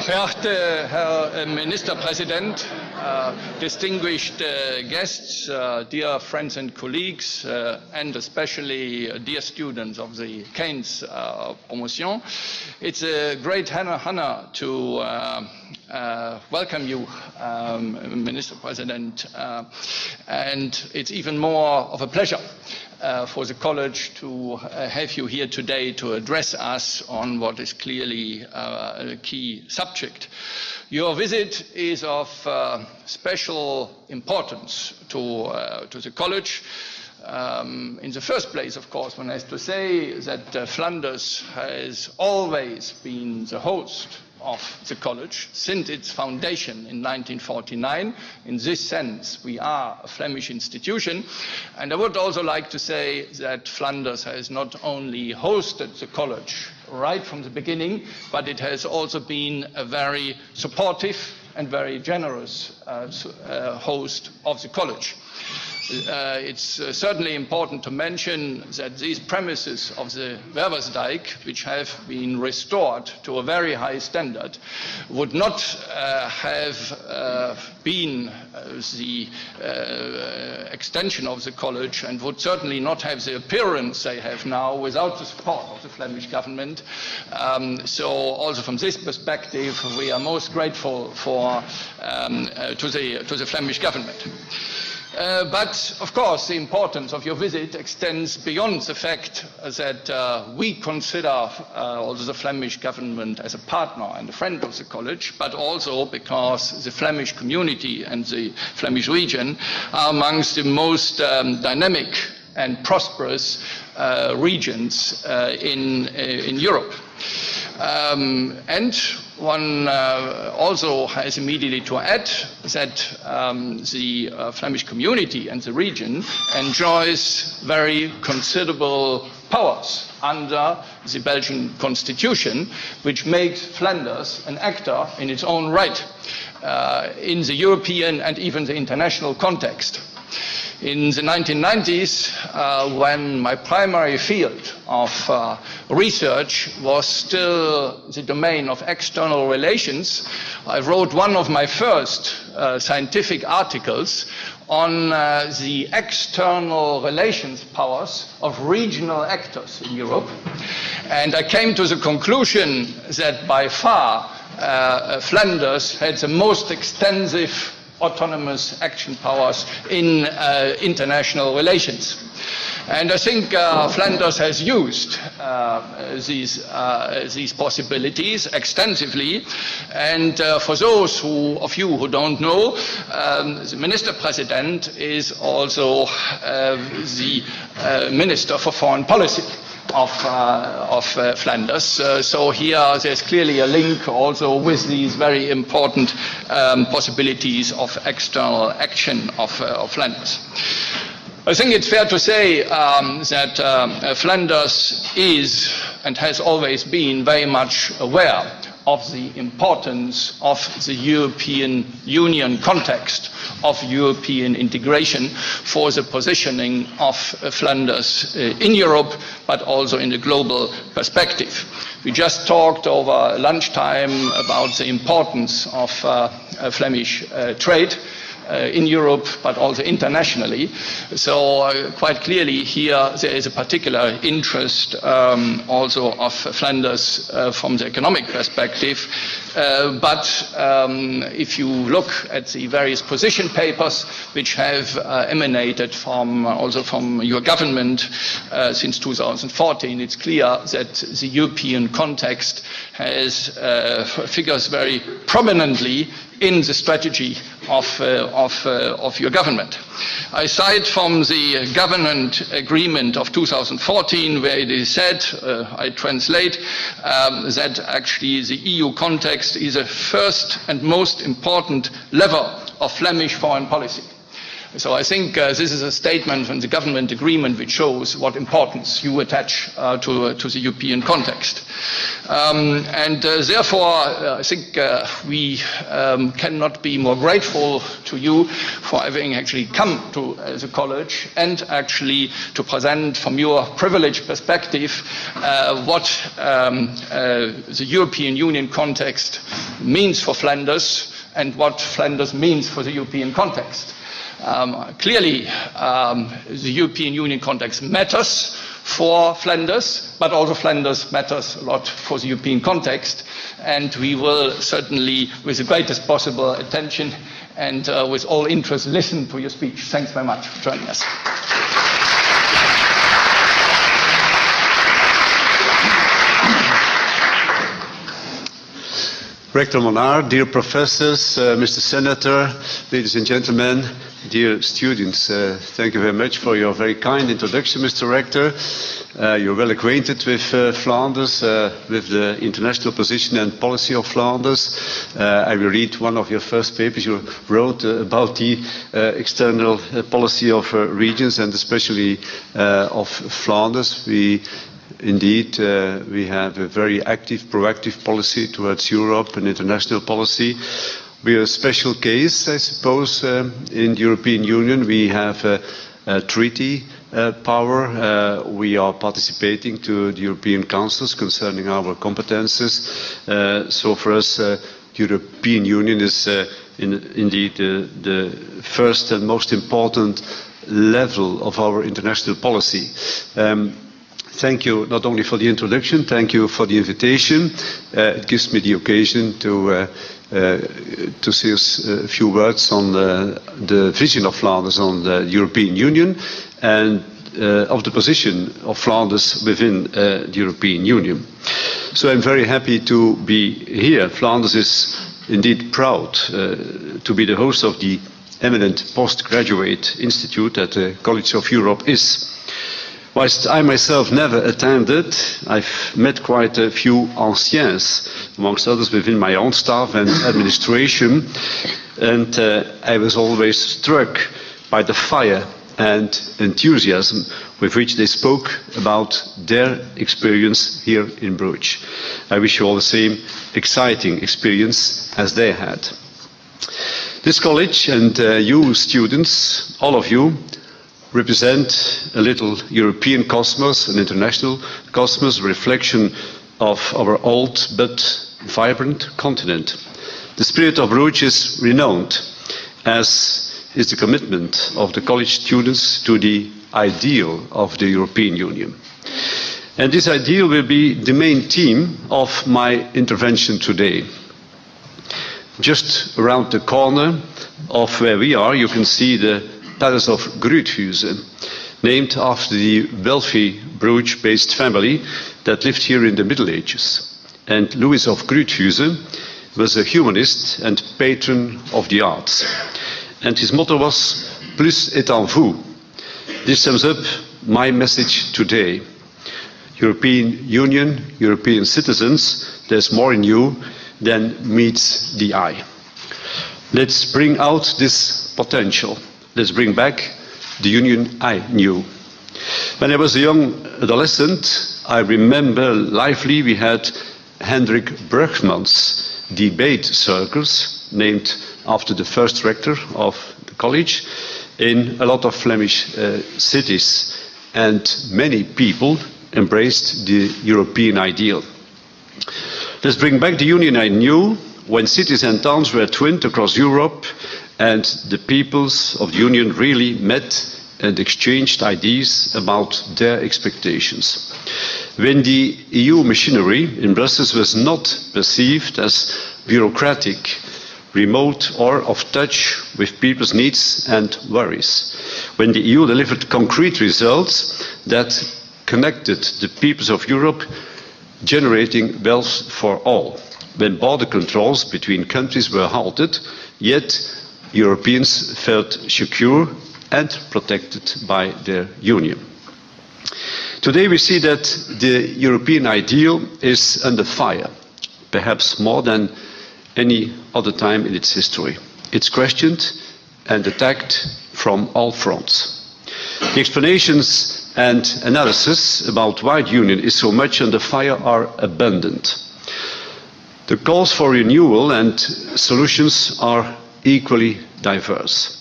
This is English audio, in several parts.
Verehrter Herr Ministerpräsident, distinguished guests, dear friends and colleagues, and especially dear students of the Keynes promotion, it's a great honor to welcome you, Minister President, and it's even more of a pleasure for the college to have you here today to address us on what is clearly a key subject. Your visit is of special importance to the college. In the first place, of course, one has to say that Flanders has always been the host of the college since its foundation in 1949. In this sense, we are a Flemish institution. And I would also like to say that Flanders has not only hosted the college right from the beginning, but it has also been a very supportive and very generous host of the college. It's certainly important to mention that these premises of the Werversdijk, which have been restored to a very high standard, would not have been the extension of the college and would certainly not have the appearance they have now without the support of the Flemish government. So also from this perspective, we are most grateful to the Flemish government. But, of course, the importance of your visit extends beyond the fact that we consider also the Flemish government as a partner and a friend of the college, but also because the Flemish community and the Flemish region are amongst the most dynamic and prosperous regions in Europe. And one also has immediately to add that the Flemish community and the region enjoys very considerable powers under the Belgian constitution, which makes Flanders an actor in its own right in the European and even the international context. In the 1990s, when my primary field of research was still the domain of external relations, I wrote one of my first scientific articles on the external relations powers of regional actors in Europe. And I came to the conclusion that by far Flanders had the most extensive autonomous action powers in international relations. And I think Flanders has used these possibilities extensively. And for those of you who don't know, the Minister President is also the Minister for Foreign Policy of Flanders. So here there's clearly a link also with these very important possibilities of external action of Flanders. I think it's fair to say that Flanders is and has always been very much aware of the importance of the European Union context, of European integration for the positioning of Flanders in Europe, but also in the global perspective. We just talked over lunchtime about the importance of Flemish trade in Europe, but also internationally. So quite clearly here there is a particular interest also of Flanders from the economic perspective. But if you look at the various position papers which have emanated also from your government since 2014, it's clear that the European context figures very prominently in the strategy of your government. I cite from the government agreement of 2014, where it is said, I translate, that actually the EU context is a first and most important lever of Flemish foreign policy. So I think this is a statement from the government agreement which shows what importance you attach to the European context. Therefore, I think we cannot be more grateful to you for having actually come to the college and actually to present from your privileged perspective what the European Union context means for Flanders and what Flanders means for the European context. Clearly, the European Union context matters for Flanders, but also Flanders matters a lot for the European context, and we will certainly, with the greatest possible attention and with all interest, listen to your speech. Thanks very much for joining us. Rector Monard, dear professors, Mr. Senator, ladies and gentlemen, dear students, thank you very much for your very kind introduction, Mr. Rector. You're well acquainted with Flanders, with the international position and policy of Flanders. I will read one of your first papers you wrote about the external policy of regions and especially of Flanders. Indeed, we have a very active, proactive policy towards Europe and international policy. We are a special case, I suppose, in the European Union. We have a treaty power. We are participating to the European councils concerning our competences. So for us, the European Union is indeed the first and most important level of our international policy. Thank you not only for the introduction, thank you for the invitation. It gives me the occasion to say a few words on the vision of Flanders on the European Union and of the position of Flanders within the European Union. So I'm very happy to be here. Flanders is indeed proud to be the host of the eminent postgraduate institute that the College of Europe is. Whilst I myself never attended, I've met quite a few anciens, amongst others within my own staff and administration, and I was always struck by the fire and enthusiasm with which they spoke about their experience here in Bruges. I wish you all the same exciting experience as they had. This college and you students, all of you, represent a little European cosmos, an international cosmos, a reflection of our old but vibrant continent. The spirit of Bruges is renowned, as is the commitment of the college students to the ideal of the European Union. And this ideal will be the main theme of my intervention today. Just around the corner of where we are, you can see the Palace of Bruges, named after the wealthy Bruges-based family that lived here in the Middle Ages. And Louis of Bruges was a humanist and patron of the arts. And his motto was, plus est en vous. This sums up my message today. European Union, European citizens, there's more in you than meets the eye. Let's bring out this potential. Let's bring back the Union I knew. When I was a young adolescent, I remember lively we had Hendrik Brugman's debate circles, named after the first rector of the college, in a lot of Flemish cities. And many people embraced the European ideal. Let's bring back the Union I knew, when cities and towns were twinned across Europe and the peoples of the Union really met and exchanged ideas about their expectations. When the EU machinery in Brussels was not perceived as bureaucratic, remote or off touch with people's needs and worries. When the EU delivered concrete results that connected the peoples of Europe, generating wealth for all. When border controls between countries were halted, yet Europeans felt secure and protected by their union. Today we see that the European ideal is under fire, perhaps more than any other time in its history. It's questioned and attacked from all fronts. The explanations and analysis about why the Union is so much under fire are abundant. The calls for renewal and solutions are equally diverse.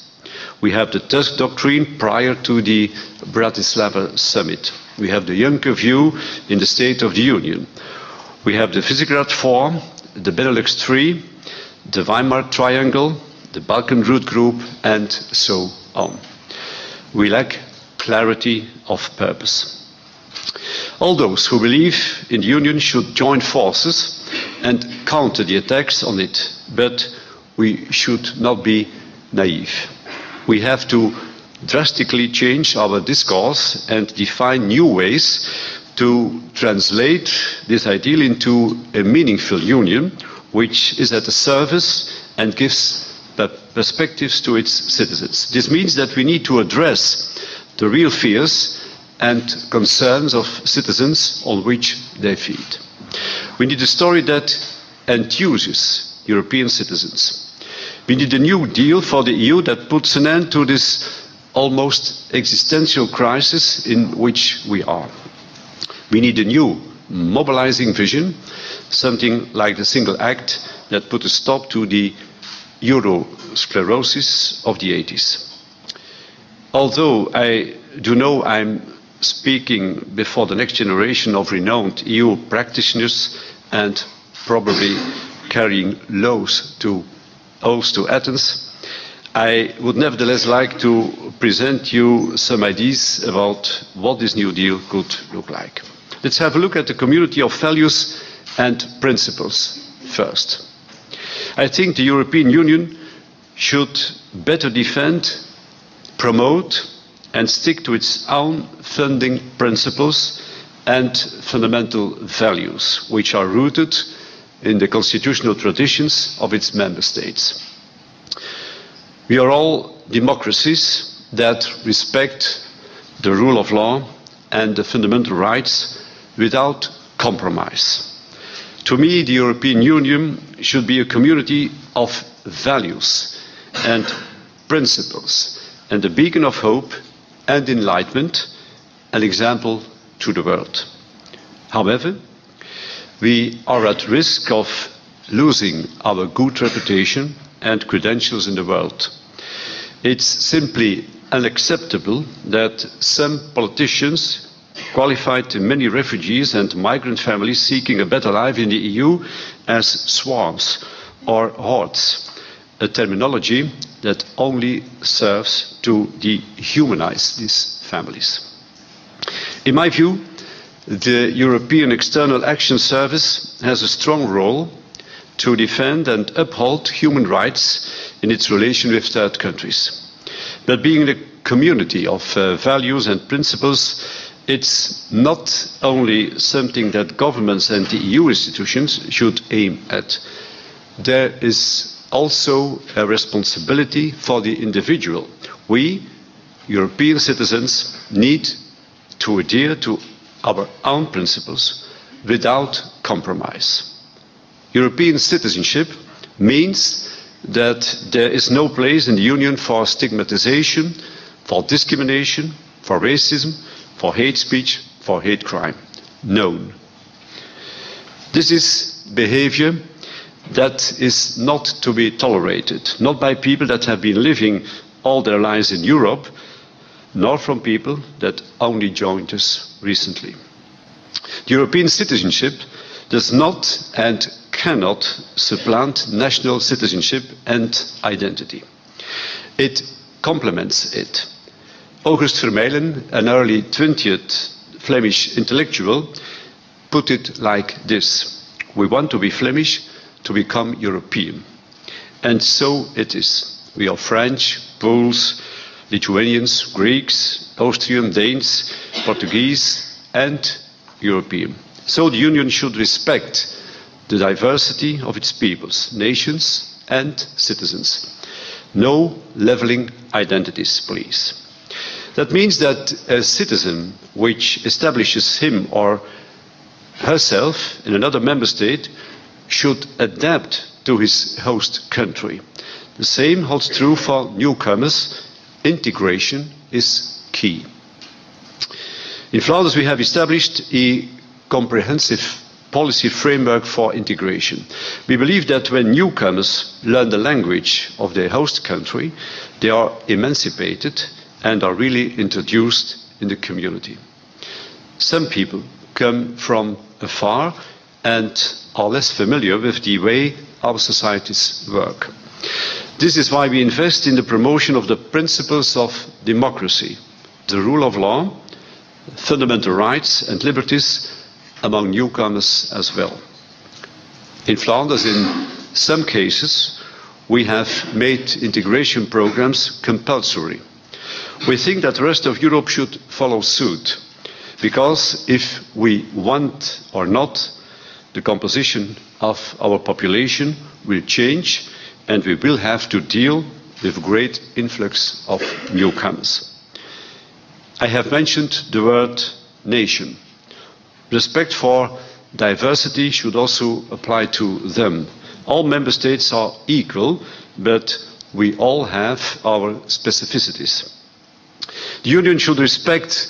We have the Tusk Doctrine prior to the Bratislava summit. We have the Juncker view in the State of the Union. We have the Visegrad 4, the Benelux 3, the Weimar Triangle, the Balkan Route Group, and so on. We lack clarity of purpose. All those who believe in the Union should join forces and counter the attacks on it, but we should not be naive. We have to drastically change our discourse and define new ways to translate this ideal into a meaningful union which is at the service and gives perspectives to its citizens. This means that we need to address the real fears and concerns of citizens on which they feed. We need a story that enthuses European citizens. We need a new deal for the EU that puts an end to this almost existential crisis in which we are. We need a new mobilizing vision, something like the Single Act that put a stop to the Eurosclerosis of the 80s. Although I do know I'm speaking before the next generation of renowned EU practitioners and probably carrying oaths to Athens, I would nevertheless like to present you some ideas about what this new deal could look like. Let's have a look at the community of values and principles first. I think the European Union should better defend, promote and stick to its own funding principles and fundamental values, which are rooted in the constitutional traditions of its member states. We are all democracies that respect the rule of law and the fundamental rights without compromise. To me, the European Union should be a community of values and principles and a beacon of hope and enlightenment, an example to the world. However, we are at risk of losing our good reputation and credentials in the world. It's simply unacceptable that some politicians qualified many refugees and migrant families seeking a better life in the EU as swarms or hordes, a terminology that only serves to dehumanize these families. In my view, the European External Action Service has a strong role to defend and uphold human rights in its relation with third countries. But being a community of values and principles, it's not only something that governments and the EU institutions should aim at. There is also a responsibility for the individual. We, European citizens, need to adhere to our own principles without compromise. European citizenship means that there is no place in the Union for stigmatization, for discrimination, for racism, for hate speech, for hate crime. None. This is behavior that is not to be tolerated, not by people that have been living all their lives in Europe, nor from people that only joined us recently. The European citizenship does not and cannot supplant national citizenship and identity. It complements it. August Vermeulen, an early 20th Flemish intellectual, put it like this: we want to be Flemish to become European. And so it is. We are French, Poles, Lithuanians, Greeks, Austrian, Danes, Portuguese and European. So the Union should respect the diversity of its peoples, nations and citizens. No levelling identities, please. That means that a citizen which establishes him or herself in another member state should adapt to his host country. The same holds true for newcomers integration is key. In Flanders, we have established a comprehensive policy framework for integration. We believe that when newcomers learn the language of their host country, they are emancipated and are really introduced in the community. Some people come from afar and are less familiar with the way our societies work. This is why we invest in the promotion of the principles of democracy, the rule of law, fundamental rights and liberties among newcomers as well. In Flanders, in some cases, we have made integration programs compulsory. We think that the rest of Europe should follow suit, because if we want or not, the composition of our population will change and we will have to deal with a great influx of newcomers. I have mentioned the word nation. Respect for diversity should also apply to them. All member states are equal, but we all have our specificities. The Union should respect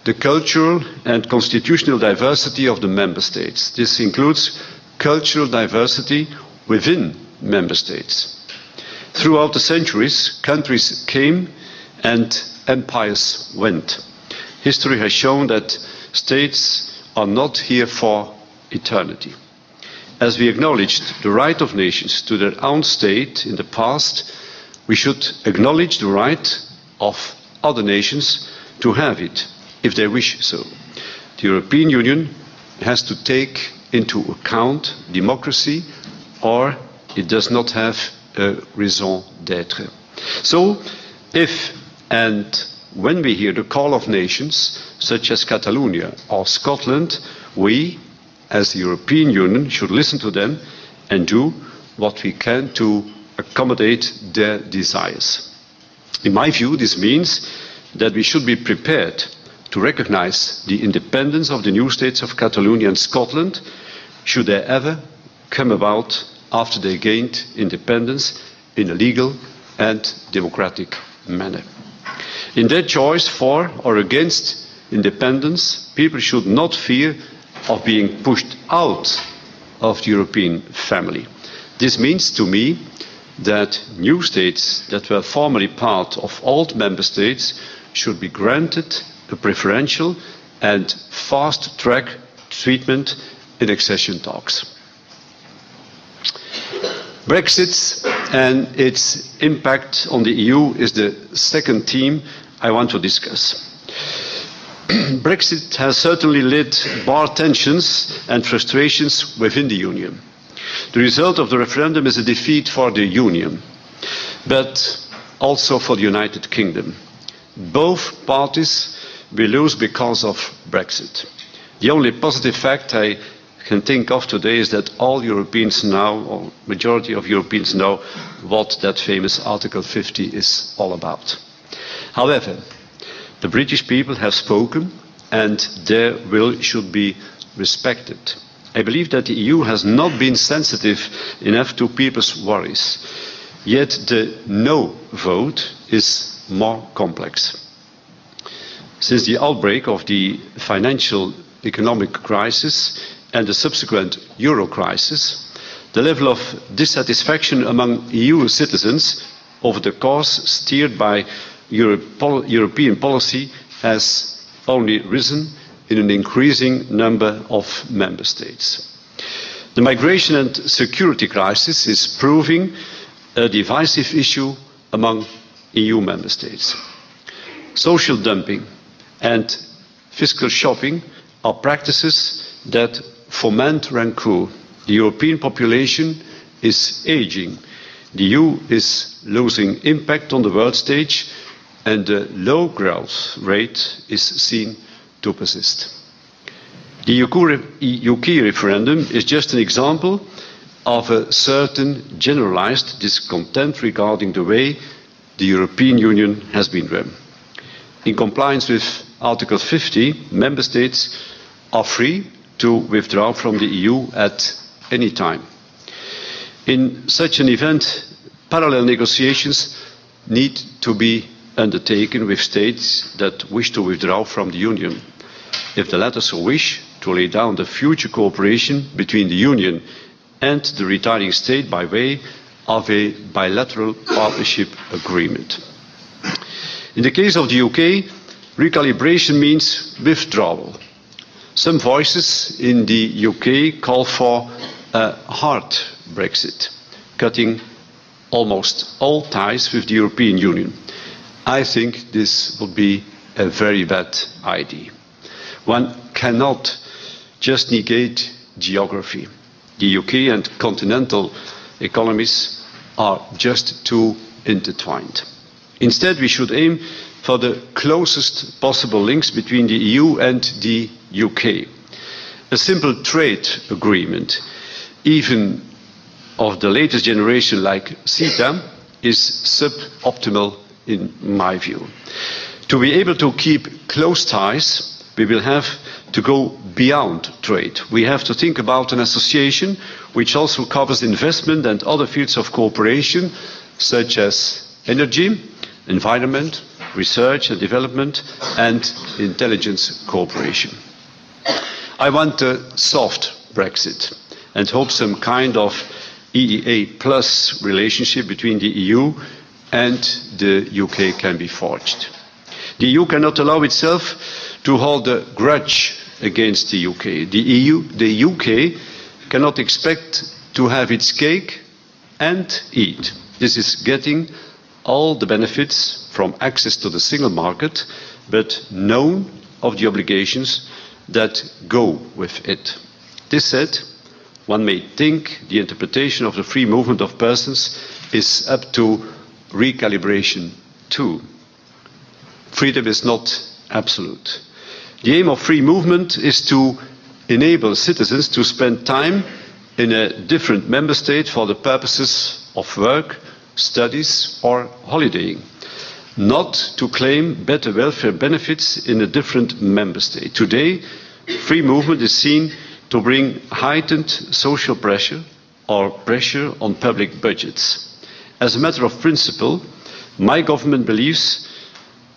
the cultural and constitutional diversity of the member states. This includes cultural diversity within member states. Throughout the centuries, countries came and empires went. History has shown that states are not here for eternity. As we acknowledged the right of nations to their own state in the past, we should acknowledge the right of other nations to have it, if they wish so. The European Union has to take into account democracy, or it does not have a raison d'être. So, if and when we hear the call of nations, such as Catalonia or Scotland, we, as the European Union, should listen to them and do what we can to accommodate their desires. In my view, this means that we should be prepared to recognize the independence of the new states of Catalonia and Scotland, should they ever come about after they gained independence in a legal and democratic manner. In their choice for or against independence, people should not fear of being pushed out of the European family. This means to me that new states that were formerly part of old member states should be granted a preferential and fast-track treatment in accession talks. Brexit and its impact on the EU is the second theme I want to discuss. Brexit has certainly lit bar tensions and frustrations within the Union. The result of the referendum is a defeat for the Union, but also for the United Kingdom. Both parties will lose because of Brexit. The only positive fact I can think of today is that all Europeans now, or majority of Europeans know what that famous Article 50 is all about. However, the British people have spoken and their will should be respected. I believe that the EU has not been sensitive enough to people's worries. Yet the no vote is more complex. Since the outbreak of the financial economic crisis and the subsequent euro crisis, the level of dissatisfaction among EU citizens over the course steered by European policy has only risen in an increasing number of member states. The migration and security crisis is proving a divisive issue among EU member states. Social dumping and fiscal shopping are practices that foment rancor. The European population is aging. The EU is losing impact on the world stage, and the low growth rate is seen to persist. The UK referendum is just an example of a certain generalized discontent regarding the way the European Union has been run. In compliance with Article 50, member states are free to withdraw from the EU at any time. In such an event, parallel negotiations need to be undertaken with states that wish to withdraw from the Union, if the latter so wish, to lay down the future cooperation between the Union and the retiring state by way of a bilateral partnership agreement. In the case of the UK, recalibration means withdrawal. Some voices in the UK call for a hard Brexit, cutting almost all ties with the European Union. I think this would be a very bad idea. One cannot just negate geography. The UK and continental economies are just too intertwined. Instead, we should aim for the closest possible links between the EU and the UK. A simple trade agreement, even of the latest generation like CETA, is suboptimal in my view. To be able to keep close ties, we will have to go beyond trade. We have to think about an association which also covers investment and other fields of cooperation, such as energy, environment, research and development, and intelligence cooperation. I want a soft Brexit and hope some kind of EEA plus relationship between the EU and the UK can be forged. The EU cannot allow itself to hold a grudge against the UK. The UK cannot expect to have its cake and eat. This is getting all the benefits from access to the single market, but none of the obligations that go with it. This said, one may think the interpretation of the free movement of persons is up to recalibration too. Freedom is not absolute. The aim of free movement is to enable citizens to spend time in a different member state for the purposes of work, studies or holidaying, not to claim better welfare benefits in a different member state. Today, free movement is seen to bring heightened social pressure or pressure on public budgets. As a matter of principle, my government believes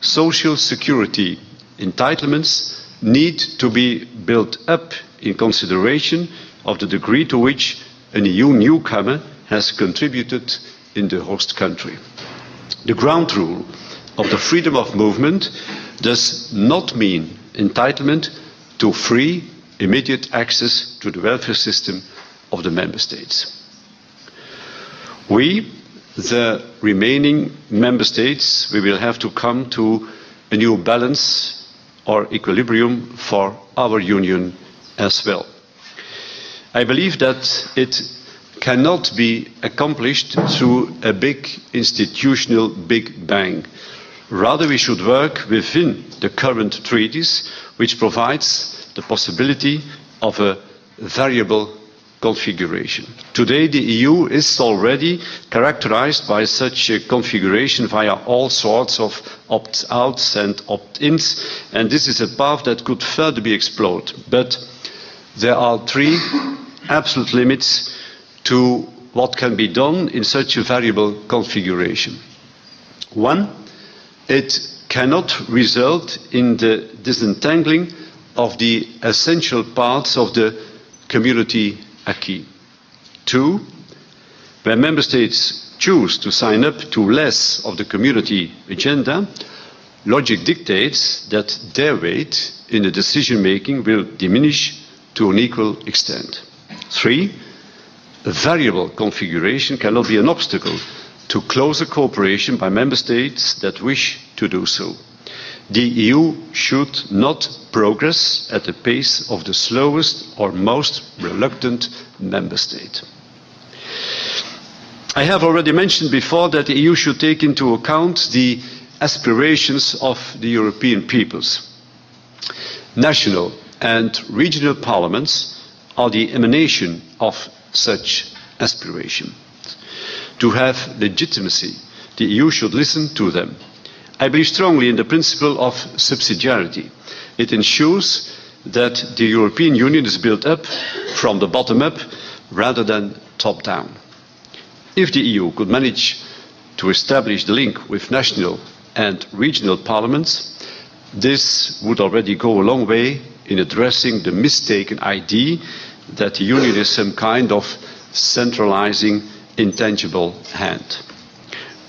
social security entitlements need to be built up in consideration of the degree to which an EU newcomer has contributed in the host country. The ground rule of the freedom of movement does not mean entitlement to free, immediate access to the welfare system of the member states. We, the remaining member states, we will have to come to a new balance or equilibrium for our union as well. I believe that it cannot be accomplished through a big institutional big bang. Rather, we should work within the current treaties, which provides the possibility of a variable configuration. Today, the EU is already characterized by such a configuration via all sorts of opt-outs and opt-ins, and this is a path that could further be explored. But there are three absolute limits to what can be done in such a variable configuration. One, it cannot result in the disentangling of the essential parts of the community acquis. Two, when member states choose to sign up to less of the community agenda, logic dictates that their weight in the decision-making will diminish to an equal extent. Three, a variable configuration cannot be an obstacle to closer cooperation by member states that wish to do so. The EU should not progress at the pace of the slowest or most reluctant member state. I have already mentioned before that the EU should take into account the aspirations of the European peoples. National and regional parliaments are the emanation of such aspiration. To have legitimacy, the EU should listen to them. I believe strongly in the principle of subsidiarity. It ensures that the European Union is built up from the bottom up rather than top down. If the EU could manage to establish the link with national and regional parliaments, this would already go a long way in addressing the mistaken idea that the Union is some kind of centralizing, intangible hand.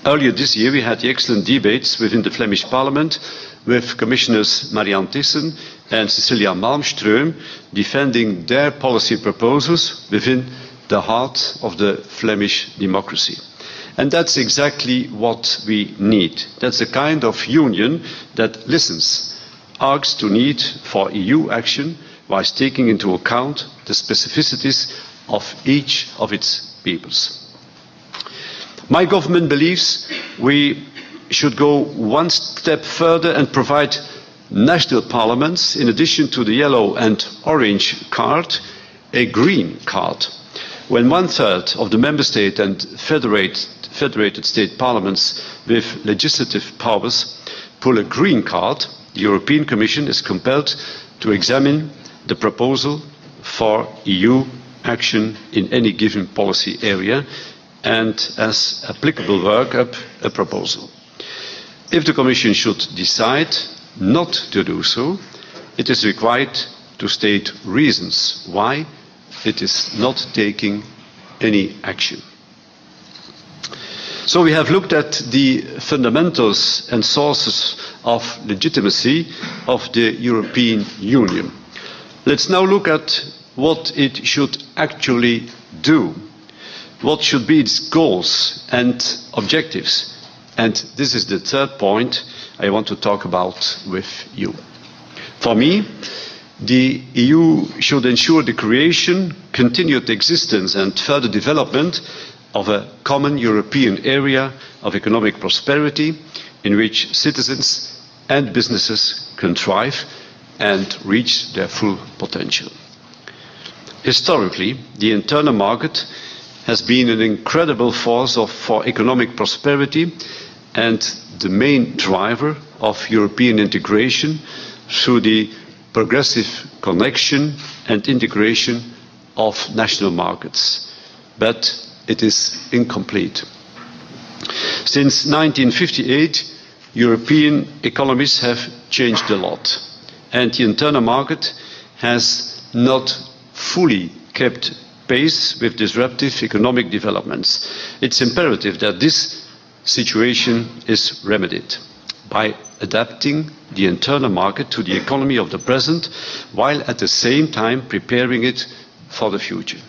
Earlier this year we had the excellent debates within the Flemish Parliament with Commissioners Marianne Thyssen and Cecilia Malmström defending their policy proposals within the heart of the Flemish democracy. And that's exactly what we need. That's the kind of union that listens, asks to need for EU action whilst taking into account the specificities of each of its peoples. My government believes we should go one step further and provide national parliaments, in addition to the yellow and orange card, a green card. When 1/3 of the member state and federated state parliaments with legislative powers pull a green card, the European Commission is compelled to examine the proposal for EU action in any given policy area and, as applicable, work up a proposal. If the Commission should decide not to do so, it is required to state reasons why it is not taking any action. So we have looked at the fundamentals and sources of legitimacy of the European Union. Let's now look at what it should actually do. What should be its goals and objectives? And this is the third point I want to talk about with you. For me, the EU should ensure the creation, continued existence and further development of a common European area of economic prosperity in which citizens and businesses can thrive and reach their full potential. Historically, the internal market has been an incredible force for economic prosperity and the main driver of European integration through the progressive connection and integration of national markets. But it is incomplete. Since 1958, European economies have changed a lot, and the internal market has not fully kept pace with disruptive economic developments. It's imperative that this situation is remedied by adapting the internal market to the economy of the present, while at the same time preparing it for the future.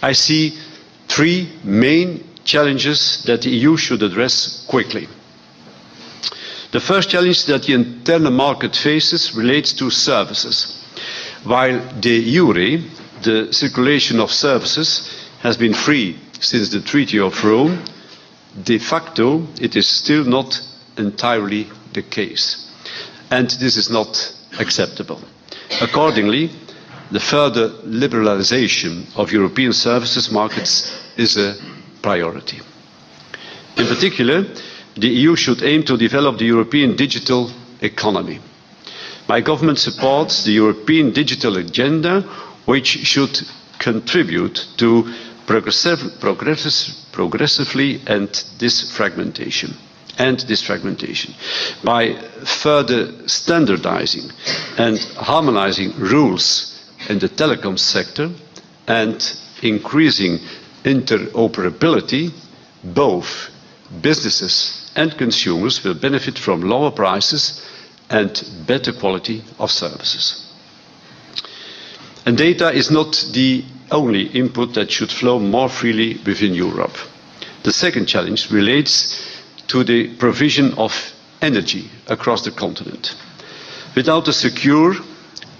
I see three main challenges that the EU should address quickly. The first challenge that the internal market faces relates to services. While de jure, the circulation of services, has been free since the Treaty of Rome, de facto it is still not entirely the case. And this is not acceptable. Accordingly, the further liberalisation of European services markets is a priority. In particular, the EU should aim to develop the European digital economy. My government supports the European digital agenda, which should contribute to progressively end this fragmentation. By further standardizing and harmonizing rules in the telecom sector and increasing interoperability, both businesses and consumers will benefit from lower prices and better quality of services. And data is not the only input that should flow more freely within Europe. The second challenge relates to the provision of energy across the continent. Without a secure,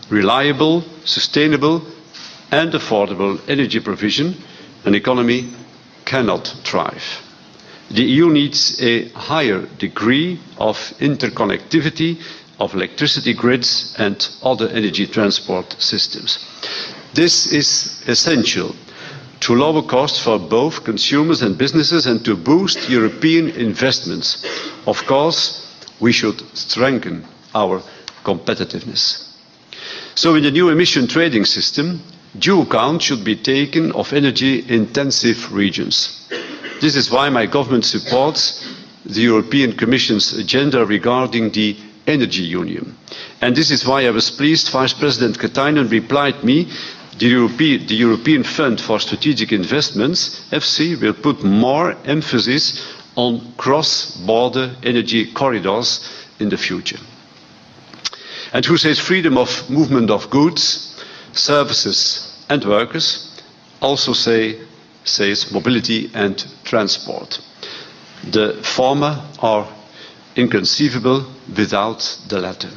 reliable, sustainable and affordable energy provision, an economy cannot thrive. The EU needs a higher degree of interconnectivity of electricity grids and other energy transport systems. This is essential to lower costs for both consumers and businesses and to boost European investments. Of course, we should strengthen our competitiveness. So in the new emission trading system, due account should be taken of energy-intensive regions. This is why my government supports the European Commission's agenda regarding the Energy Union. And this is why I was pleased Vice President Katainen replied me, the European Fund for Strategic Investments, EFSI, will put more emphasis on cross-border energy corridors in the future. And who says freedom of movement of goods, services and workers, also says mobility and transport. The former are inconceivable without the latter.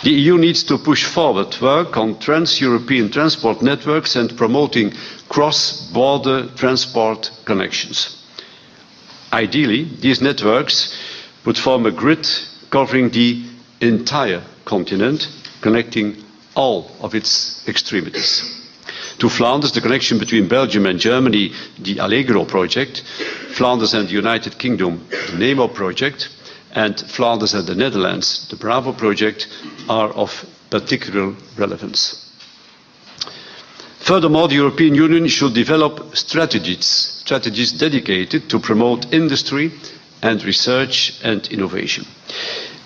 The EU needs to push forward work on trans-European transport networks and promoting cross-border transport connections. Ideally, these networks would form a grid covering the entire continent, connecting all of its extremities. To Flanders, the connection between Belgium and Germany, the Allegro project, Flanders and the United Kingdom, the Nemo project, and Flanders and the Netherlands, the Bravo project, are of particular relevance. Furthermore, the European Union should develop strategies dedicated to promote industry and research and innovation.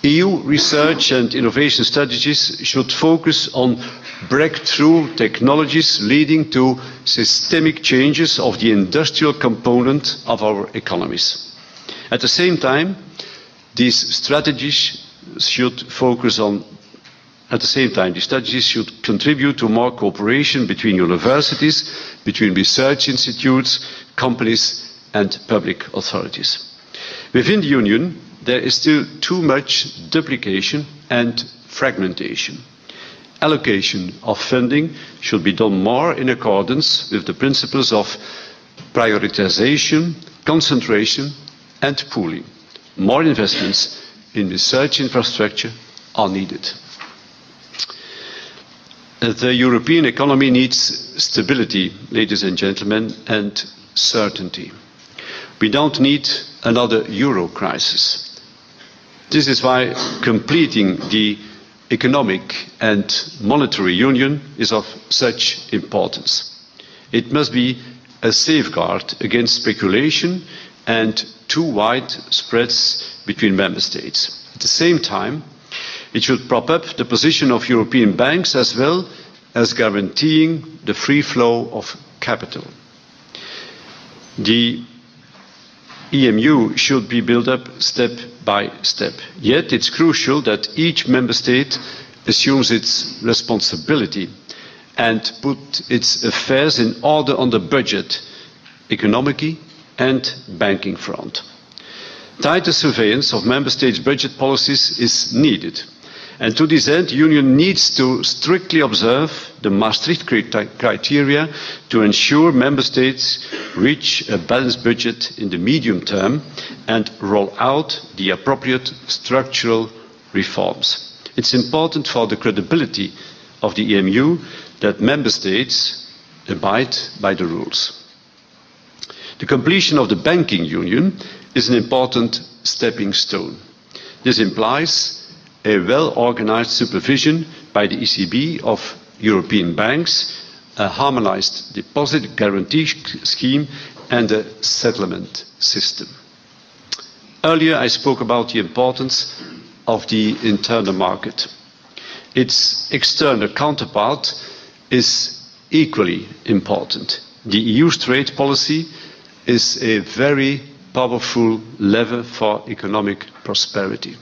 EU research and innovation strategies should focus on breakthrough technologies leading to systemic changes of the industrial component of our economies. At the same time, these strategies should contribute to more cooperation between universities, between research institutes, companies and public authorities. Within the Union, there is still too much duplication and fragmentation. Allocation of funding should be done more in accordance with the principles of prioritization, concentration and pooling. More investments in research infrastructure are needed. The European economy needs stability, ladies and gentlemen, and certainty. We don't need another euro crisis. This is why completing the economic and monetary union is of such importance. It must be a safeguard against speculation and too wide spreads between member states. At the same time, it should prop up the position of European banks as well as guaranteeing the free flow of capital. The EMU should be built up step by step. Yet it's crucial that each member state assumes its responsibility and put its affairs in order on the budget, economic and banking front. Tighter surveillance of member states' budget policies is needed. And to this end, the Union needs to strictly observe the Maastricht criteria to ensure member states reach a balanced budget in the medium term and roll out the appropriate structural reforms. It's important for the credibility of the EMU that member states abide by the rules. The completion of the banking union is an important stepping stone. This implies a well-organized supervision by the ECB of European banks, a harmonized deposit guarantee scheme and a settlement system. Earlier I spoke about the importance of the internal market. Its external counterpart is equally important. The EU's trade policy is a very powerful lever for economic prosperity.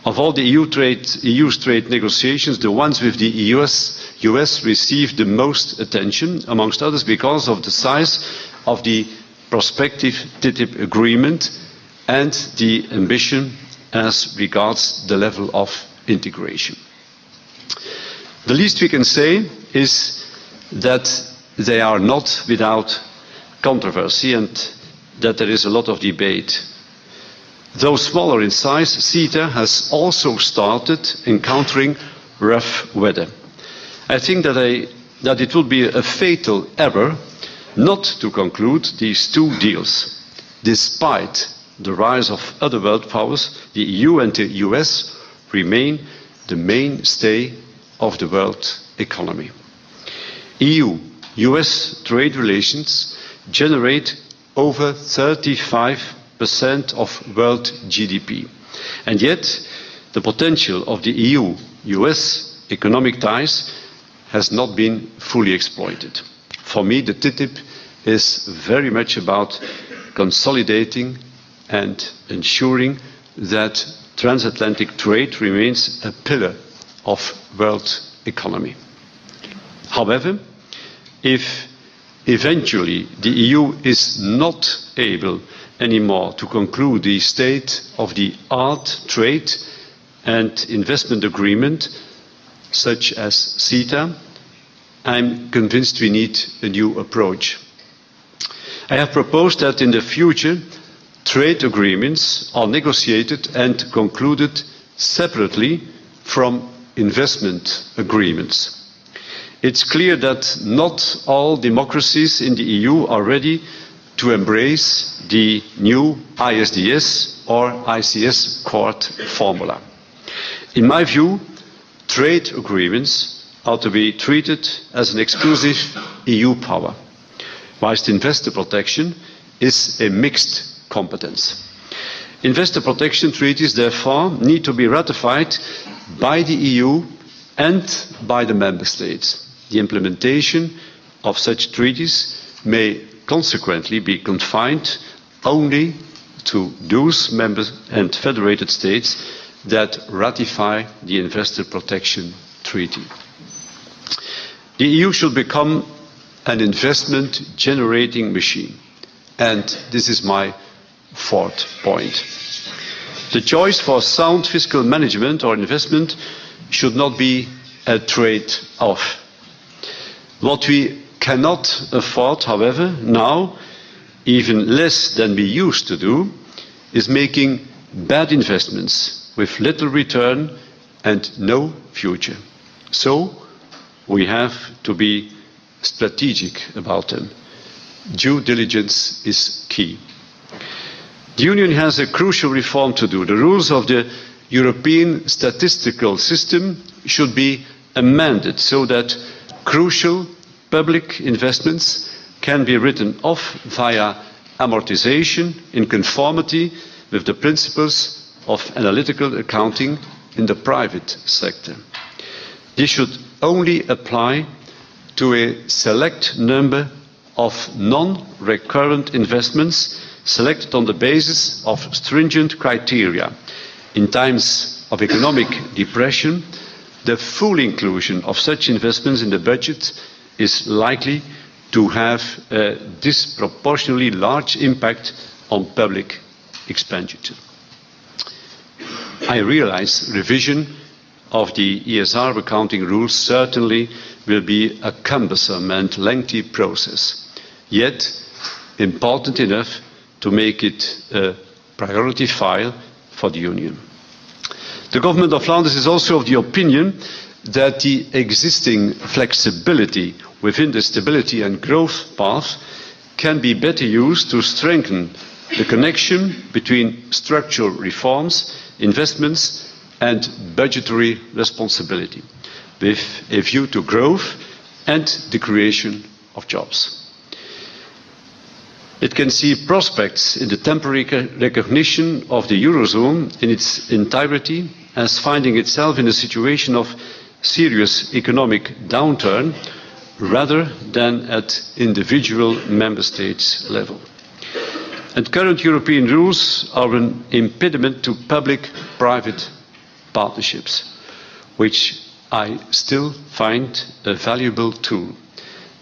Of all the EU's trade negotiations, the ones with the US received the most attention, amongst others because of the size of the prospective TTIP agreement and the ambition as regards the level of integration. The least we can say is that they are not without controversy and that there is a lot of debate. Though smaller in size, CETA has also started encountering rough weather. I think that it would be a fatal error not to conclude these two deals. Despite the rise of other world powers, the EU and the US remain the mainstay of the world economy. EU-US trade relations generate over 35 5% of world GDP. And yet, the potential of the EU-US economic ties has not been fully exploited. For me, the TTIP is very much about consolidating and ensuring that transatlantic trade remains a pillar of world economy. However, if eventually the EU is not able anymore to conclude the state-of-the-art trade and investment agreement, such as CETA, I'm convinced we need a new approach. I have proposed that in the future, trade agreements are negotiated and concluded separately from investment agreements. It's clear that not all democracies in the EU are ready to embrace the new ISDS or ICS court formula. In my view, trade agreements are to be treated as an exclusive EU power, whilst investor protection is a mixed competence. Investor protection treaties, therefore, need to be ratified by the EU and by the member states. The implementation of such treaties may consequently be confined only to those member and federated states that ratify the Investor Protection Treaty. The EU should become an investment generating machine. And this is my fourth point. The choice for sound fiscal management or investment should not be a trade-off. What we cannot afford, however, now, even less than we used to do, is making bad investments with little return and no future. So, we have to be strategic about them. Due diligence is key. The Union has a crucial reform to do. The rules of the European statistical system should be amended so that crucial public investments can be written off via amortization in conformity with the principles of analytical accounting in the private sector. This should only apply to a select number of non-recurrent investments selected on the basis of stringent criteria. In times of economic depression, the full inclusion of such investments in the budget is likely to have a disproportionately large impact on public expenditure. I realize revision of the ESR accounting rules certainly will be a cumbersome and lengthy process, yet important enough to make it a priority file for the Union. The Government of Flanders is also of the opinion that the existing flexibility within the stability and growth path can be better used to strengthen the connection between structural reforms, investments and budgetary responsibility, with a view to growth and the creation of jobs. It can see prospects in the temporary recognition of the Eurozone in its entirety as finding itself in a situation of serious economic downturn rather than at individual member states level. And current European rules are an impediment to public-private partnerships, which I still find a valuable tool.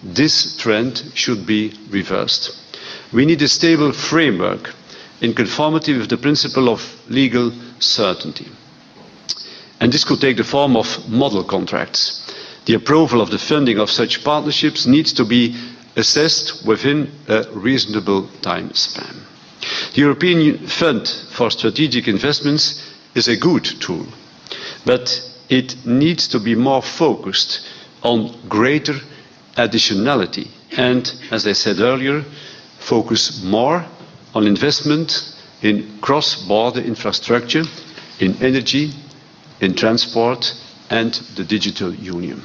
This trend should be reversed. We need a stable framework in conformity with the principle of legal certainty. And this could take the form of model contracts. The approval of the funding of such partnerships needs to be assessed within a reasonable time span. The European Fund for Strategic Investments is a good tool, but it needs to be more focused on greater additionality and, as I said earlier, focus more on investment in cross-border infrastructure, in energy, in transport and the digital union.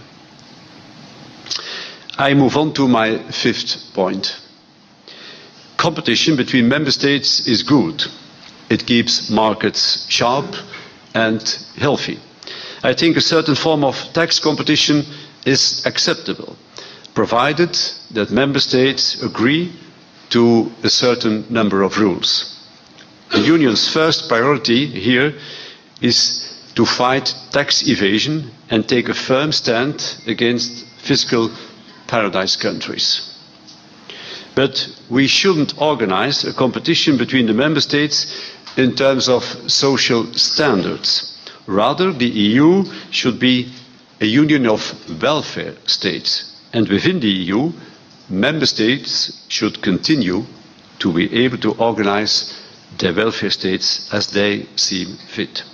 I move on to my fifth point. competition between member states is good. It keeps markets sharp and healthy. I think a certain form of tax competition is acceptable, provided that member states agree to a certain number of rules. The Union's first priority here is to fight tax evasion and take a firm stand against fiscal paradise countries. But we shouldn't organize a competition between the member states in terms of social standards. Rather, the EU should be a union of welfare states. And within the EU, member states should continue to be able to organize their welfare states as they seem fit.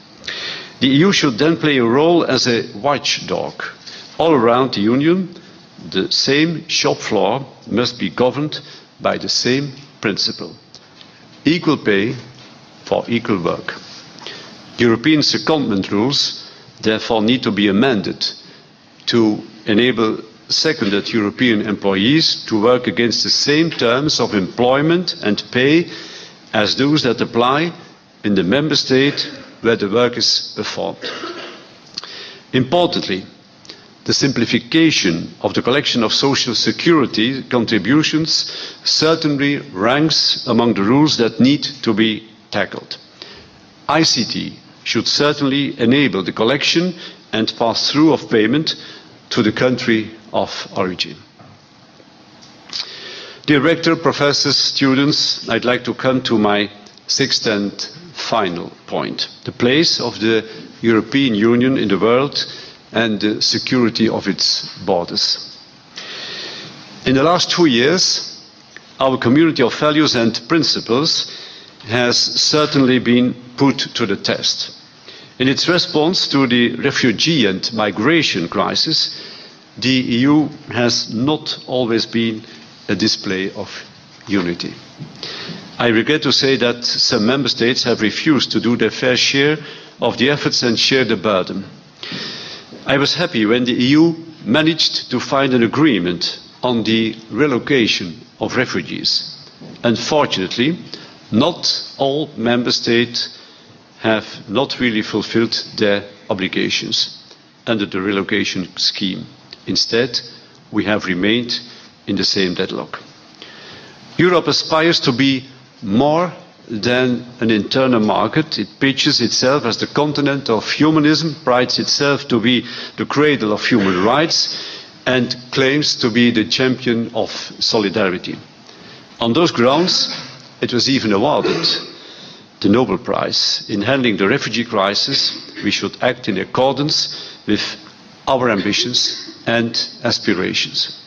The EU should then play a role as a watchdog. All around the Union, the same shop floor must be governed by the same principle: equal pay for equal work. European secondment rules therefore need to be amended to enable seconded European employees to work against the same terms of employment and pay as those that apply in the member state where the work is performed. Importantly, the simplification of the collection of social security contributions certainly ranks among the rules that need to be tackled. ICT should certainly enable the collection and pass-through of payment to the country of origin. Dear Rector, professors, students, I'd like to come to my sixth and final point: the place of the European Union in the world and the security of its borders. In the last 2 years, our community of values and principles has certainly been put to the test. In its response to the refugee and migration crisis, the EU has not always been a display of unity. I regret to say that some member states have refused to do their fair share of the efforts and share the burden. I was happy when the EU managed to find an agreement on the relocation of refugees. Unfortunately, not all member states have not really fulfilled their obligations under the relocation scheme. Instead, we have remained in the same deadlock. Europe aspires to be more than an internal market. It pitches itself as the continent of humanism, prides itself to be the cradle of human rights, and claims to be the champion of solidarity. On those grounds, it was even awarded the Nobel Prize. In handling the refugee crisis, we should act in accordance with our ambitions and aspirations.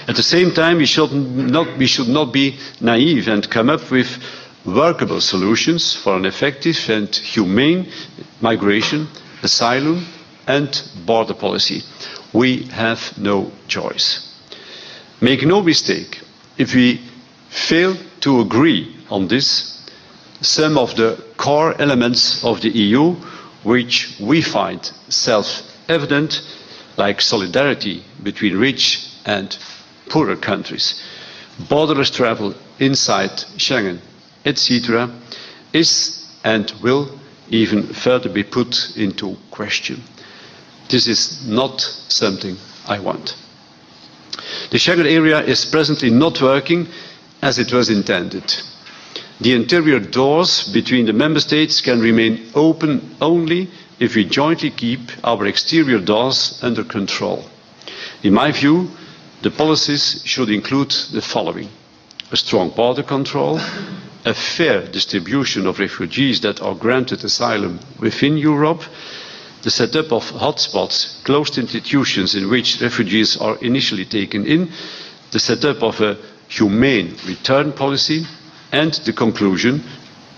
At the same time, we should not be naive and come up with workable solutions for an effective and humane migration, asylum and border policy. We have no choice. Make no mistake, if we fail to agree on this, some of the core elements of the EU, which we find self-evident, like solidarity between rich and poorer countries, borderless travel inside Schengen, etc., is and will even further be put into question. This is not something I want. The Schengen area is presently not working as it was intended. The interior doors between the member states can remain open only if we jointly keep our exterior doors under control. In my view, the policies should include the following: a strong border control, a fair distribution of refugees that are granted asylum within Europe, the setup of hotspots, closed institutions in which refugees are initially taken in, the setup of a humane return policy, and the conclusion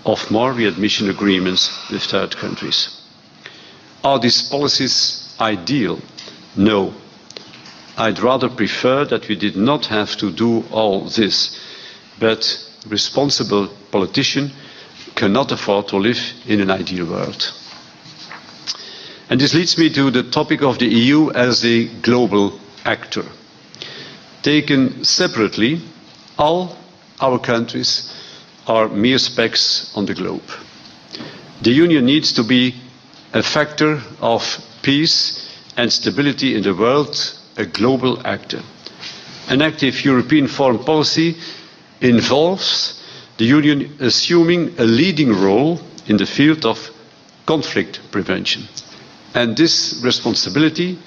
of more readmission agreements with third countries. Are these policies ideal? No. I'd rather prefer that we did not have to do all this, but responsible politicians cannot afford to live in an ideal world. And this leads me to the topic of the EU as a global actor. Taken separately, all our countries, are mere specks on the globe. The Union needs to be a factor of peace and stability in the world, a global actor. An active European foreign policy involves the Union assuming a leading role in the field of conflict prevention. And this responsibility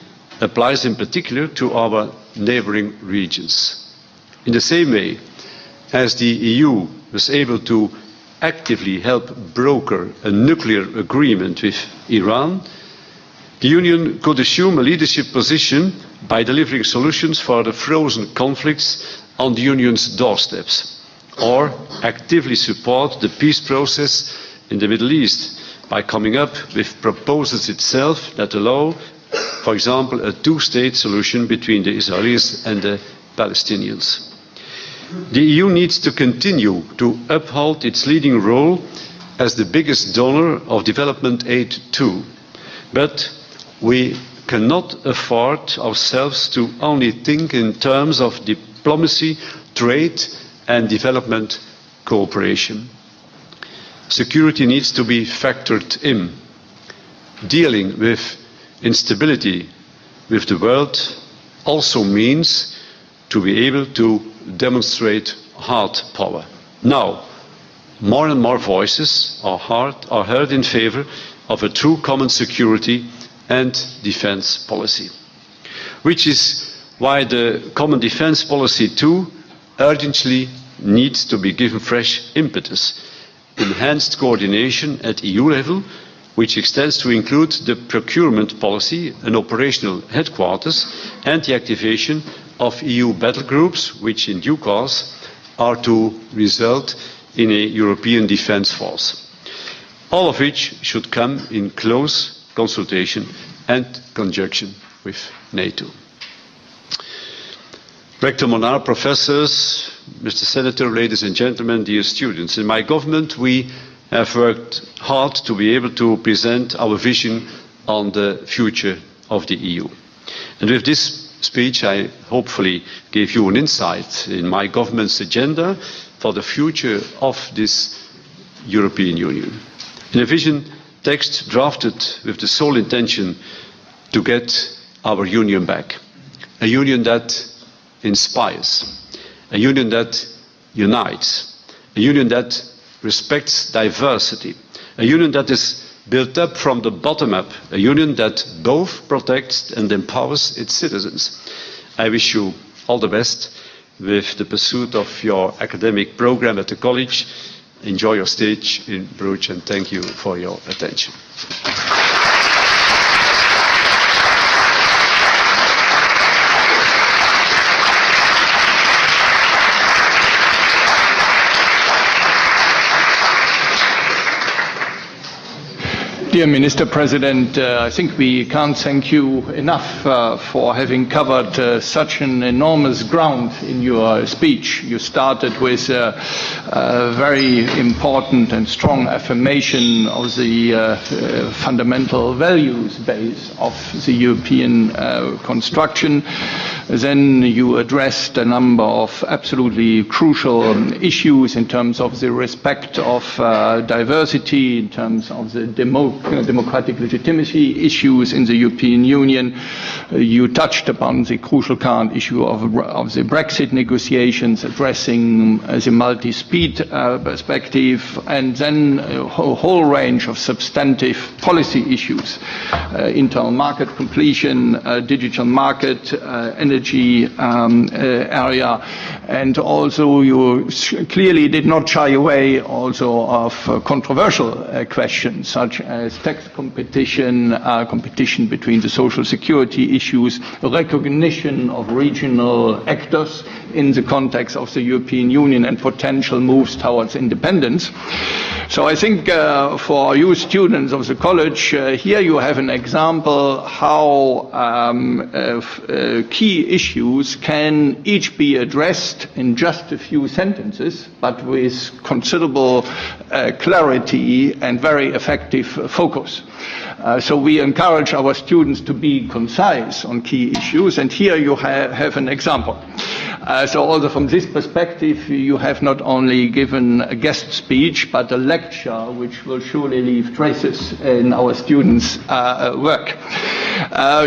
applies in particular to our neighboring regions. In the same way as the EU was able to actively help broker a nuclear agreement with Iran, the Union could assume a leadership position by delivering solutions for the frozen conflicts on the Union's doorsteps, or actively support the peace process in the Middle East by coming up with proposals itself that allow, for example, a two-state solution between the Israelis and the Palestinians. The EU needs to continue to uphold its leading role as the biggest donor of development aid too. But we cannot afford ourselves to only think in terms of diplomacy, trade and development cooperation. Security needs to be factored in. Dealing with instability with the world also means to be able to demonstrate hard power. Now, more and more voices are heard in favor of a true common security and defense policy, which is why the common defense policy too urgently needs to be given fresh impetus. Enhanced coordination at EU level, which extends to include the procurement policy, an operational headquarters, and the activation of EU battle groups, which in due course are to result in a European defence force. All of which should come in close consultation and conjunction with NATO. Rector Monar, professors, Mr. Senator, ladies and gentlemen, dear students, in my government we have worked hard to be able to present our vision on the future of the EU. And with this speech I hopefully gave you an insight in my government's agenda for the future of this European Union. In a vision text drafted with the sole intention to get our union back. A union that inspires, a union that unites, a union that respects diversity, a union that is built up from the bottom up, a union that both protects and empowers its citizens. I wish you all the best with the pursuit of your academic program at the college. Enjoy your stage in Bruges and thank you for your attention. Dear Minister President, I think we can't thank you enough for having covered such an enormous ground in your speech. You started with a very important and strong affirmation of the fundamental values base of the European construction. Then you addressed a number of absolutely crucial issues in terms of the respect of diversity, in terms of the democratic legitimacy issues in the European Union. You touched upon the crucial current issue of the Brexit negotiations, addressing the multi-speed perspective, and then a whole range of substantive policy issues, internal market completion, digital market, energy area, and also you clearly did not shy away also of controversial questions such as tax competition, competition between the social security issues, recognition of regional actors in the context of the European Union and potential moves towards independence. So I think for you students of the college, here you have an example how key issues can each be addressed in just a few sentences, but with considerable clarity and very effective focus. So we encourage our students to be concise on key issues, and here you have an example. So also from this perspective, you have not only given a guest speech, but a lecture which will surely leave traces in our students' work.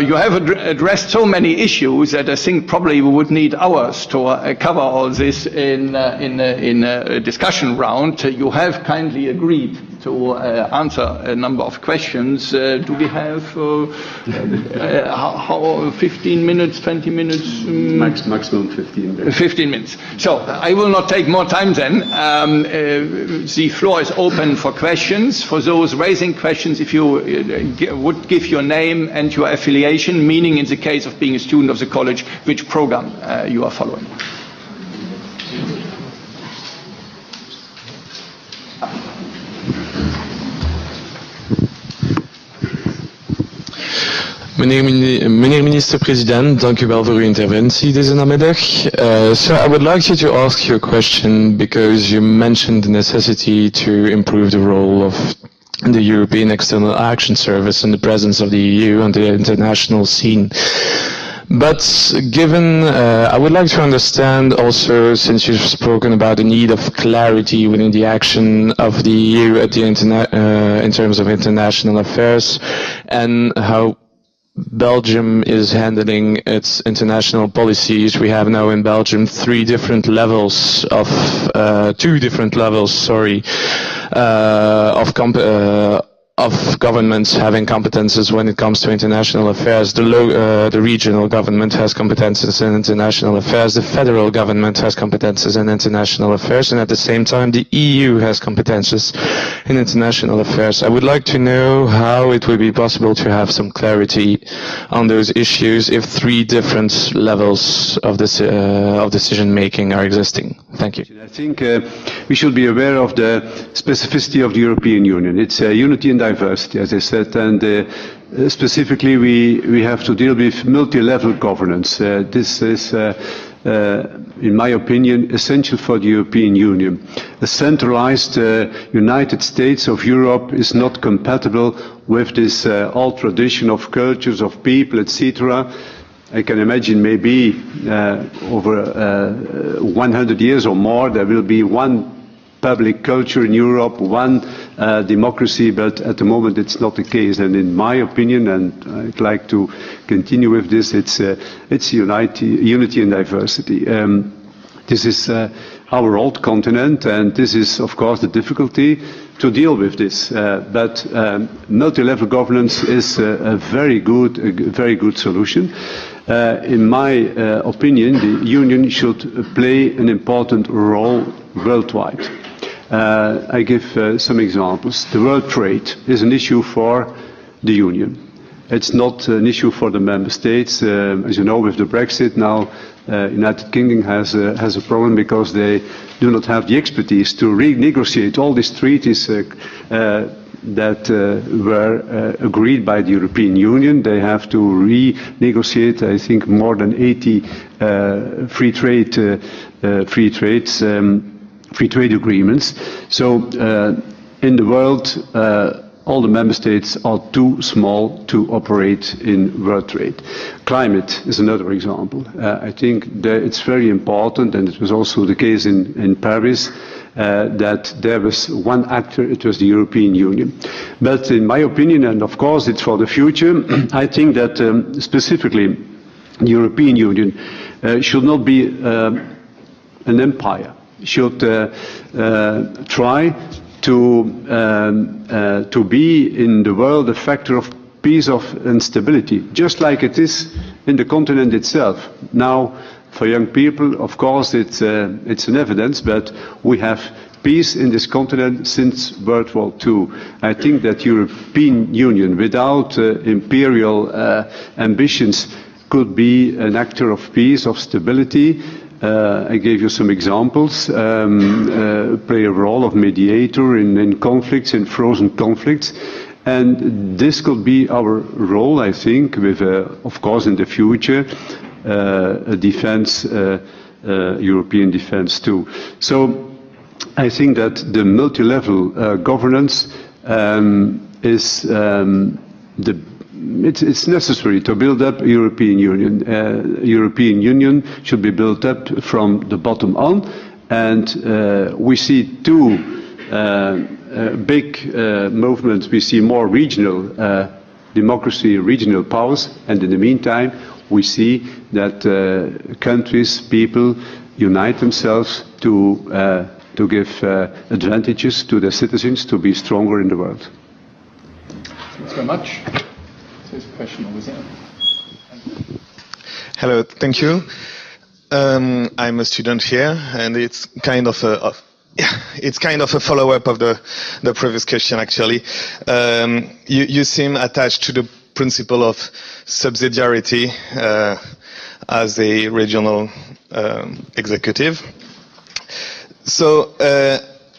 You have addressed so many issues that I think probably we would need hours to cover all this in a discussion round. You have kindly agreed to answer a number of questions. Do we have 15 minutes, 20 minutes? Maximum 15 minutes. 15 minutes. So I will not take more time then. The floor is open for questions. For those raising questions, if you would give your name and your affiliation, meaning in the case of being a student of the college, which program you are following. Meneer minister-president, dank u wel voor uw interventie deze namiddag. So I would like you to ask you a question because you mentioned the necessity to improve the role of the European External Action Service and the presence of the EU on the international scene. But given, I would like to understand also, since you've spoken about the need of clarity within the action of the EU at the in terms of international affairs, and how Belgium is handling its international policies. We have now in Belgium two different levels, of governments having competences when it comes to international affairs. The regional government has competences in international affairs, the federal government has competences in international affairs, and at the same time the EU has competences in international affairs. I would like to know how it would be possible to have some clarity on those issues if three different levels of decision making are existing. Thank you. I think we should be aware of the specificity of the European Union. It's unity and diversity, as I said, and specifically we have to deal with multi-level governance. This is, in my opinion, essential for the European Union. A centralized United States of Europe is not compatible with this old tradition of cultures, of people, etc. I can imagine maybe over 100 years or more there will be one public culture in Europe, one democracy, but at the moment it's not the case. And in my opinion, and I'd like to continue with this, it's unity and diversity. This is our old continent, and this is, of course, the difficulty to deal with this. But multi-level governance is a very good solution. In my opinion, the Union should play an important role worldwide. I give some examples. The world trade is an issue for the Union. It's not an issue for the member states. As you know, with the Brexit now, United Kingdom has a problem because they do not have the expertise to renegotiate all these treaties that were agreed by the European Union. They have to renegotiate, I think, more than 80 free trade agreements. So in the world, all the member states are too small to operate in world trade. Climate is another example. I think that it's very important, and it was also the case in Paris, that there was one actor, it was the European Union. But in my opinion, and of course it's for the future, I think that specifically the European Union should not be an empire, should try to be in the world a factor of peace and stability, just like it is in the continent itself. Now, for young people, of course, it's an evidence, but we have peace in this continent since World War II. I think that European Union, without imperial ambitions, could be an actor of peace, of stability. I gave you some examples. Play a role of mediator in conflicts, in frozen conflicts. And this could be our role, I think, with, of course, in the future, a defense, European defense too. So I think that the multi-level governance is the it's necessary to build up a European Union. European Union should be built up from the bottom on, and we see two big movements. We see more regional democracy, regional powers, and in the meantime, we see that countries, people unite themselves to give advantages to their citizens to be stronger in the world. Thanks very much. This question over there. Hello, thank you. I'm a student here, and it's kind of a follow-up of the previous question, actually. You seem attached to the principle of subsidiarity as a regional executive. So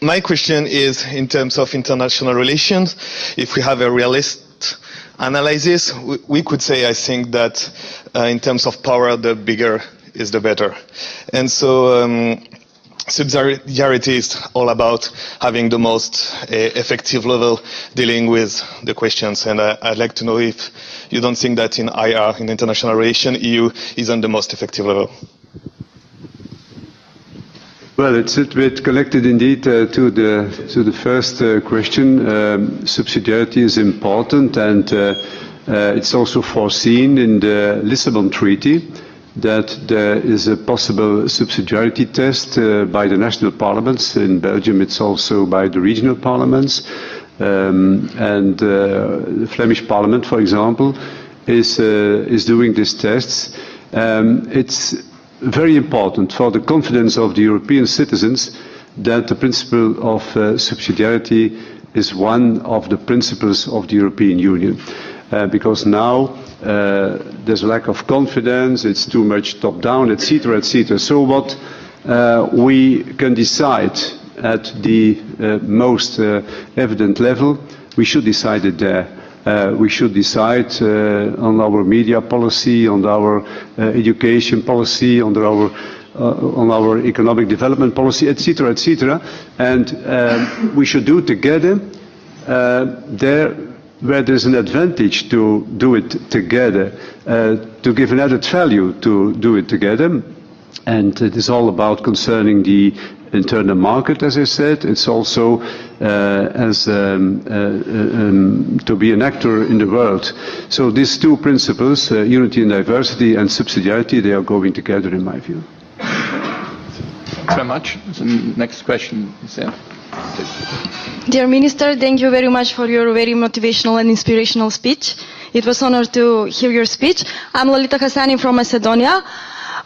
my question is, in terms of international relations, if we have a realist analysis, we could say, I think, that in terms of power, the bigger is the better. And so subsidiarity is all about having the most effective level dealing with the questions. And I'd like to know if you don't think that in IR, in international relations, EU is on the most effective level. Well, it's a bit connected indeed to the first question. Subsidiarity is important, and it's also foreseen in the Lisbon Treaty that there is a possible subsidiarity test by the national parliaments. In Belgium, it's also by the regional parliaments. And the Flemish parliament, for example, is doing these tests. It's very important for the confidence of the European citizens that the principle of subsidiarity is one of the principles of the European Union. Because now there's a lack of confidence, it's too much top-down, etc., etc. So what we can decide at the most evident level, we should decide it there. We should decide on our media policy, on our education policy, on our economic development policy, etc., etc. And we should do together there where there's an advantage to do it together, to give an added value to do it together. And it is all about concerning the internal market, as I said. It's also to be an actor in the world. So these two principles, unity and diversity and subsidiarity, they are going together in my view. Thanks very much. The next question is there. Dear Minister, thank you very much for your very motivational and inspirational speech. It was an honor to hear your speech. I'm Lolita Hassani from Macedonia.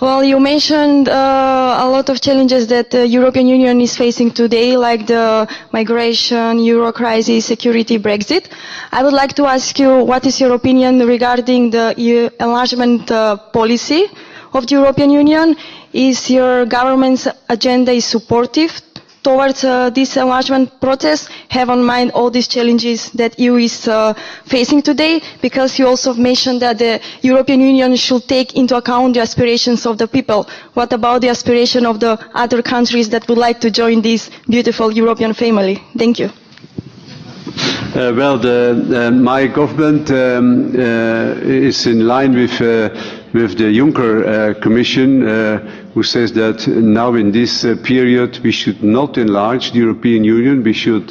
Well, you mentioned a lot of challenges that the European Union is facing today, like the migration, euro crisis, security, Brexit. I would like to ask you, what is your opinion regarding the enlargement policy of the European Union? Is your government's agenda supportive towards this enlargement process? Have in mind all these challenges that EU is facing today, because you also mentioned that the European Union should take into account the aspirations of the people. What about the aspiration of the other countries that would like to join this beautiful European family? Thank you. Well, my government is in line with the Juncker Commission, who says that now in this period we should not enlarge the European Union, we should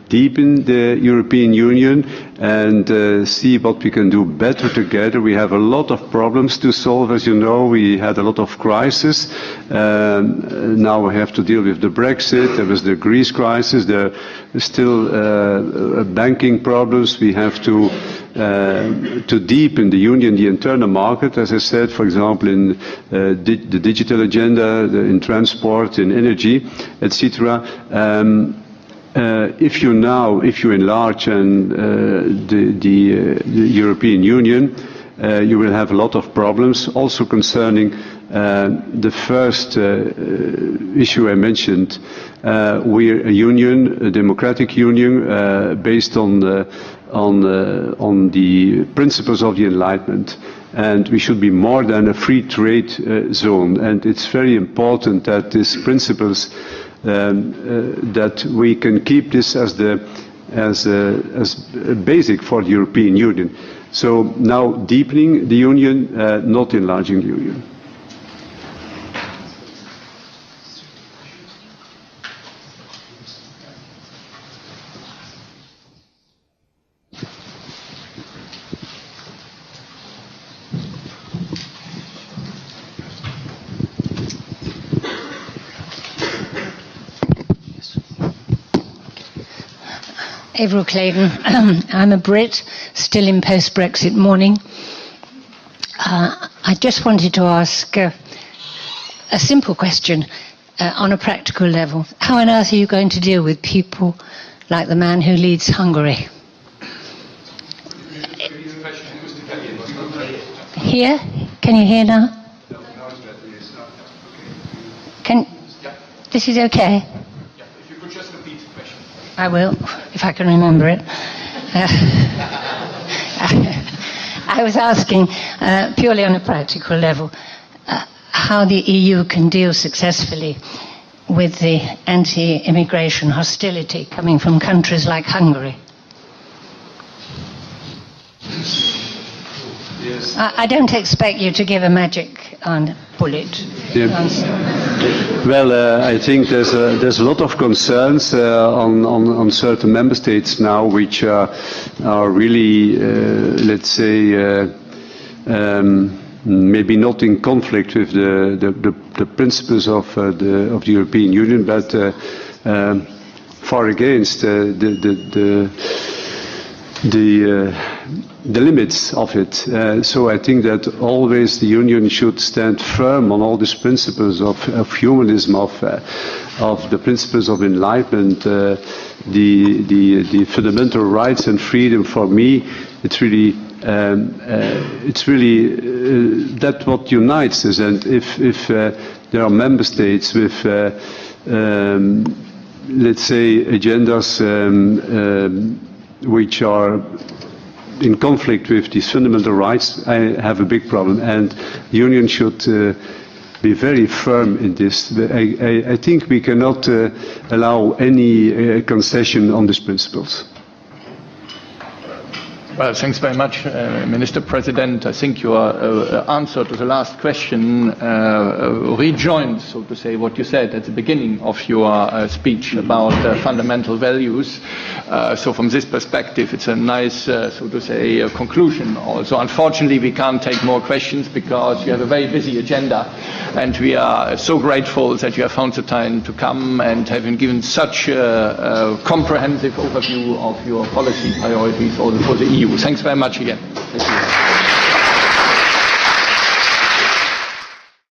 deepen the European Union and see what we can do better together. We have a lot of problems to solve, as you know. We had a lot of crises. Now we have to deal with the Brexit. There was the Greece crisis. There are still banking problems. We have to deepen the union, the internal market, as I said, for example, in the digital agenda, in transport, in energy, etc. If you enlarge the European Union, you will have a lot of problems, also concerning the first issue I mentioned. We're a union, a democratic union, based on the principles of the Enlightenment. And we should be more than a free trade zone. And it's very important that these principles, that we can keep this as basic for the European Union. So now deepening the union, not enlarging the union. Avril Claydon. I'm a Brit, still in post-Brexit mourning. I just wanted to ask a simple question on a practical level. How on earth are you going to deal with people like the man who leads Hungary? Here? Can you hear now? This is okay? If you could just repeat the question. I will, if I can remember it. I was asking, purely on a practical level, how the EU can deal successfully with the anti-immigration hostility coming from countries like Hungary. Yes. I don't expect you to give a magic bullet answer. Well, I think there's a lot of concerns on certain member states now, which are really, let's say, maybe not in conflict with the principles of the European Union, but far against the limits of it. So I think that always the Union should stand firm on all these principles of humanism, of the principles of enlightenment, the fundamental rights and freedom. For me, it's really that what unites us. And if there are member states with let's say agendas which are in conflict with these fundamental rights, I have a big problem, and the Union should be very firm in this. I think we cannot allow any concession on these principles. Well, thanks very much, Minister President. I think your answer to the last question rejoined, so to say, what you said at the beginning of your speech about fundamental values. So from this perspective, it's a nice, so to say, conclusion also. Unfortunately, we can't take more questions because you have a very busy agenda, and we are so grateful that you have found the time to come and having given such a comprehensive overview of your policy priorities also for the EU. Thanks very much again. Thank you.